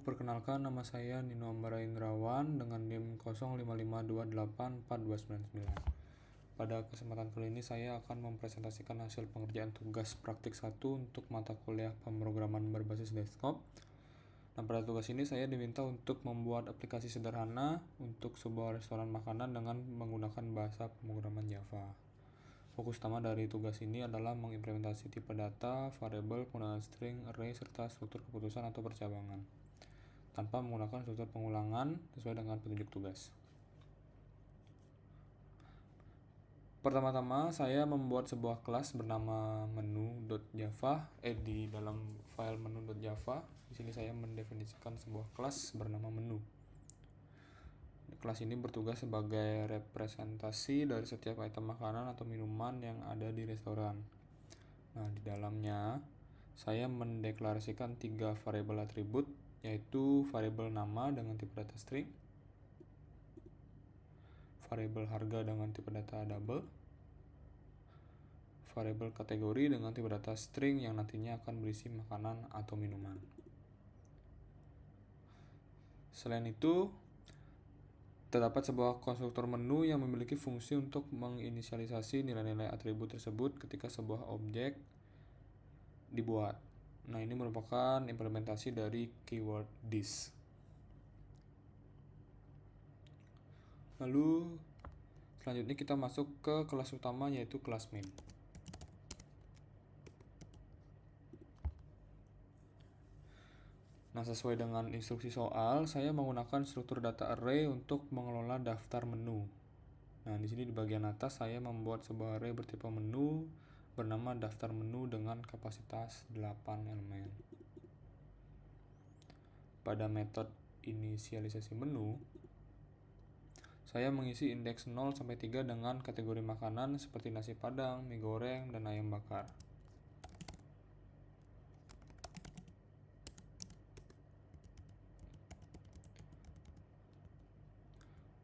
perkenalkan, nama saya Nino Ambara Indrawan dengan NIM 0552842999. Pada kesempatan kali ini saya akan mempresentasikan hasil pengerjaan tugas praktik 1 untuk mata kuliah pemrograman berbasis desktop. Nah, pada tugas ini saya diminta untuk membuat aplikasi sederhana untuk sebuah restoran makanan dengan menggunakan bahasa pemrograman Java. Fokus utama dari tugas ini adalah mengimplementasi tipe data, variabel, penggunaan string, array, serta struktur keputusan atau percabangan, tanpa menggunakan struktur pengulangan sesuai dengan petunjuk tugas. Pertama-tama, saya membuat sebuah kelas bernama menu.java. Di dalam file menu.java, di sini saya mendefinisikan sebuah kelas bernama menu. Kelas ini bertugas sebagai representasi dari setiap item makanan atau minuman yang ada di restoran. Nah, di dalamnya saya mendeklarasikan 3 variabel atribut, yaitu variabel nama dengan tipe data string, variabel harga dengan tipe data double, variabel kategori dengan tipe data string yang nantinya akan berisi makanan atau minuman. Selain itu, terdapat sebuah konstruktor menu yang memiliki fungsi untuk menginisialisasi nilai-nilai atribut tersebut ketika sebuah objek dibuat. Nah, ini merupakan implementasi dari keyword this. Lalu, selanjutnya kita masuk ke kelas utama, yaitu kelas main. Nah, sesuai dengan instruksi soal, saya menggunakan struktur data array untuk mengelola daftar menu. Nah, di sini di bagian atas saya membuat sebuah array bertipe menu bernama daftar menu dengan kapasitas 8 elemen. Pada metode inisialisasi menu, saya mengisi indeks 0 sampai 3 dengan kategori makanan seperti nasi padang, mie goreng, dan ayam bakar.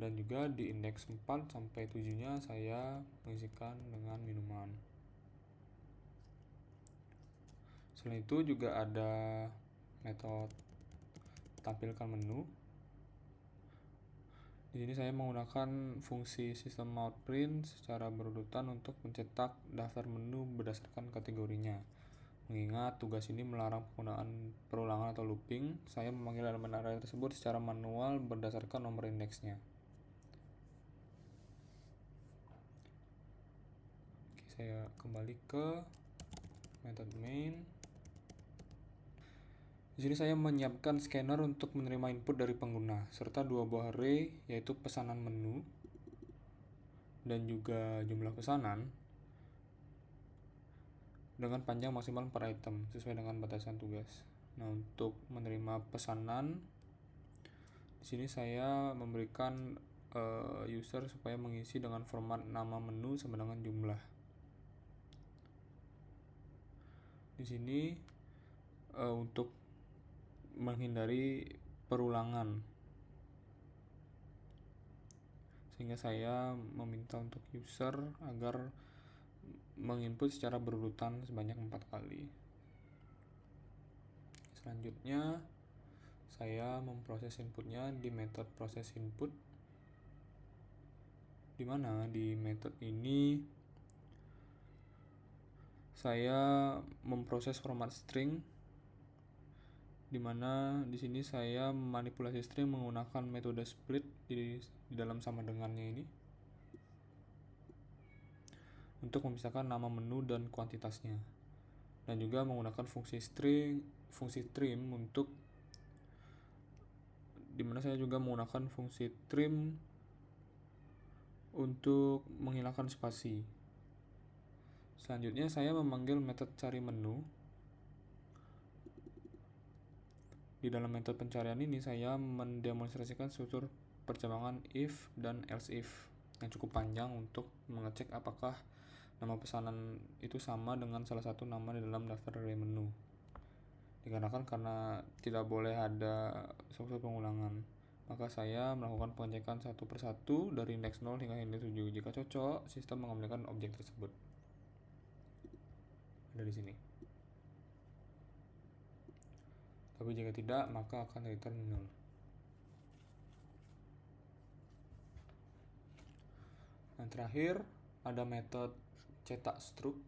Dan juga di indeks 4 sampai 7-nya saya mengisikan dengan minuman. Selain itu juga ada metode tampilkan menu. Di sini saya menggunakan fungsi system out print secara berurutan untuk mencetak daftar menu berdasarkan kategorinya. Mengingat tugas ini melarang penggunaan perulangan atau looping, saya memanggil elemen array tersebut secara manual berdasarkan nomor indeksnya. Saya kembali ke metode main. Di sini saya menyiapkan scanner untuk menerima input dari pengguna, serta 2 buah array, yaitu pesanan menu dan juga jumlah pesanan dengan panjang maksimal 4 item sesuai dengan batasan tugas. Nah, untuk menerima pesanan, di sini saya memberikan user supaya mengisi dengan format nama menu sama dengan jumlah. Di sini untuk menghindari perulangan, sehingga saya meminta untuk user agar menginput secara berurutan sebanyak 4 kali. Selanjutnya saya memproses inputnya di metode proses input, di mana di metode ini saya memproses format string, di mana di sini saya memanipulasi string menggunakan metode split di dalam sama dengannya ini untuk memisahkan nama menu dan kuantitasnya, dan juga menggunakan fungsi trim untuk dimana saya juga menggunakan fungsi trim untuk menghilangkan spasi. Selanjutnya saya memanggil metode cari menu. Di dalam metode pencarian ini saya mendemonstrasikan struktur percabangan if dan else if yang cukup panjang untuk mengecek apakah nama pesanan itu sama dengan salah satu nama di dalam daftar array menu. Dikarenakan karena tidak boleh ada struktur pengulangan, maka saya melakukan pengecekan satu persatu dari indeks 0 hingga indeks 7. Jika cocok, sistem mengembalikan objek tersebut. Ada di sini. Tapi jika tidak, maka akan return null. Nah, terakhir ada metode cetak struk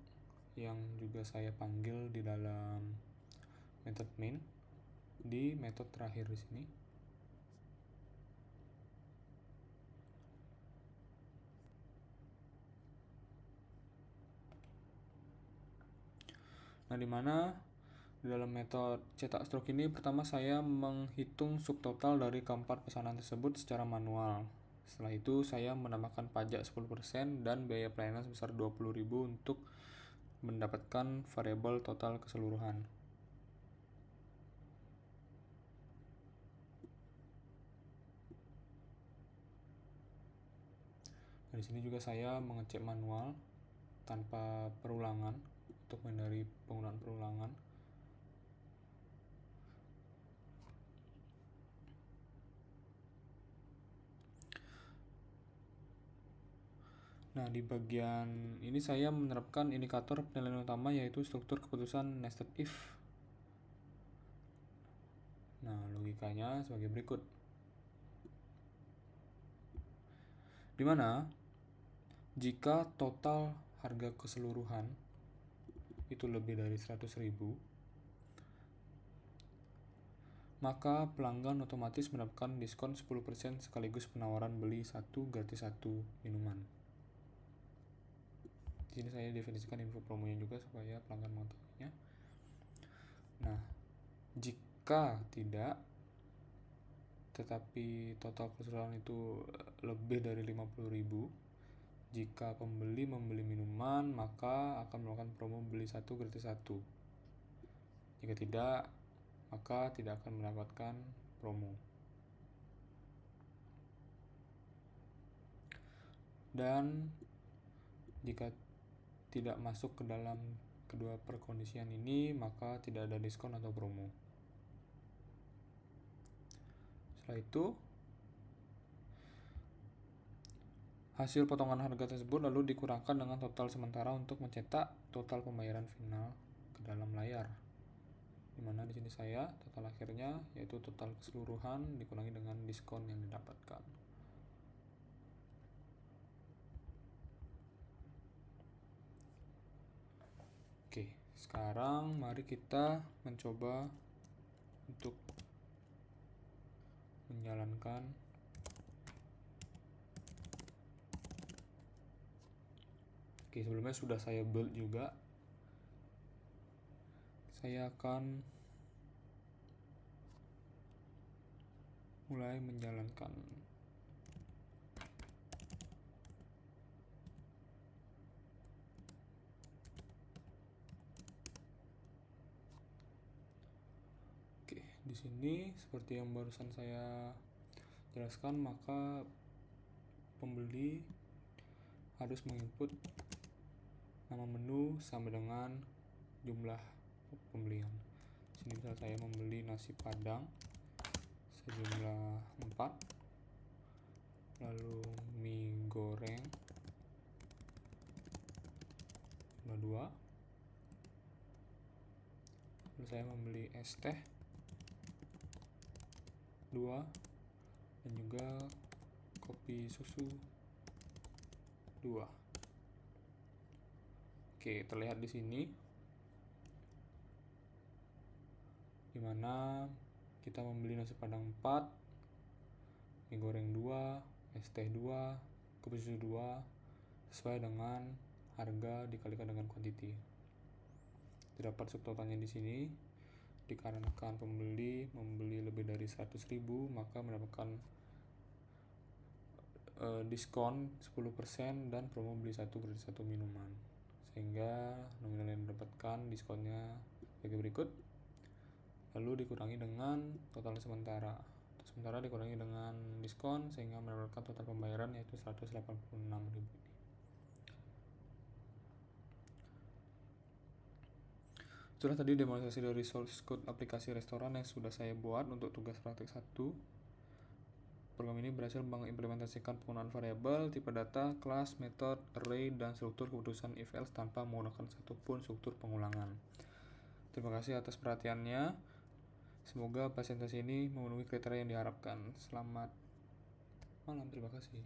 yang juga saya panggil di dalam method main di metode terakhir di sini. Nah, dimana di dalam metode cetak struk ini pertama saya menghitung subtotal dari keempat pesanan tersebut secara manual. Setelah itu saya menambahkan pajak 10% dan biaya pelayanan sebesar 20.000 untuk mendapatkan variabel total keseluruhan. Nah, di sini juga saya mengecek manual tanpa perulangan untuk menghindari penggunaan perulangan. Nah, di bagian ini saya menerapkan indikator penilaian utama yaitu struktur keputusan nested if. Nah, logikanya sebagai berikut. Dimana jika total harga keseluruhan itu lebih dari 100.000, maka pelanggan otomatis mendapatkan diskon 10% sekaligus penawaran beli 1 gratis 1 minuman. Di sini saya definisikan info promonya juga supaya pelanggan mengetahuinya. Nah, jika tidak, tetapi total keseluruhan itu lebih dari 50.000, jika pembeli membeli minuman, maka akan melakukan promo beli 1 gratis 1. Jika tidak, maka tidak akan mendapatkan promo. Dan jika tidak masuk ke dalam kedua perkondisian ini, maka tidak ada diskon atau promo. Setelah itu, hasil potongan harga tersebut lalu dikurangkan dengan total sementara untuk mencetak total pembayaran final ke dalam layar. Dimana di sini saya total akhirnya yaitu total keseluruhan dikurangi dengan diskon yang didapatkan. Oke, sekarang mari kita mencoba untuk menjalankan sebelumnya sudah saya build juga. Saya akan mulai menjalankan. Di sini seperti yang barusan saya jelaskan, maka pembeli harus menginput nama menu sama dengan jumlah pembelian. Sini misal saya membeli nasi padang sejumlah 4, lalu mie goreng jumlah 2, lalu saya membeli es teh 2 dan juga kopi susu 2. Oke, terlihat di sini dimana kita membeli nasi padang 4, mie goreng 2, es teh 2, kopi susu 2 sesuai dengan harga dikalikan dengan quantity. Terdapat subtotalnya di sini. Dikarenakan pembeli membeli lebih dari 100.000, maka mendapatkan diskon 10% dan promo beli 1 gratis 1 minuman, sehingga nominal yang mendapatkan diskonnya sebagai berikut, lalu dikurangi dengan total sementara dikurangi dengan diskon sehingga mendapatkan total pembayaran yaitu 186.000. Itulah tadi demonstrasi dari source code aplikasi restoran yang sudah saya buat untuk tugas praktik 1. Program ini berhasil mengimplementasikan penggunaan variabel, tipe data, kelas, method, array, dan struktur keputusan if-else tanpa menggunakan satupun struktur pengulangan. Terima kasih atas perhatiannya. Semoga presentasi ini memenuhi kriteria yang diharapkan. Selamat malam, terima kasih.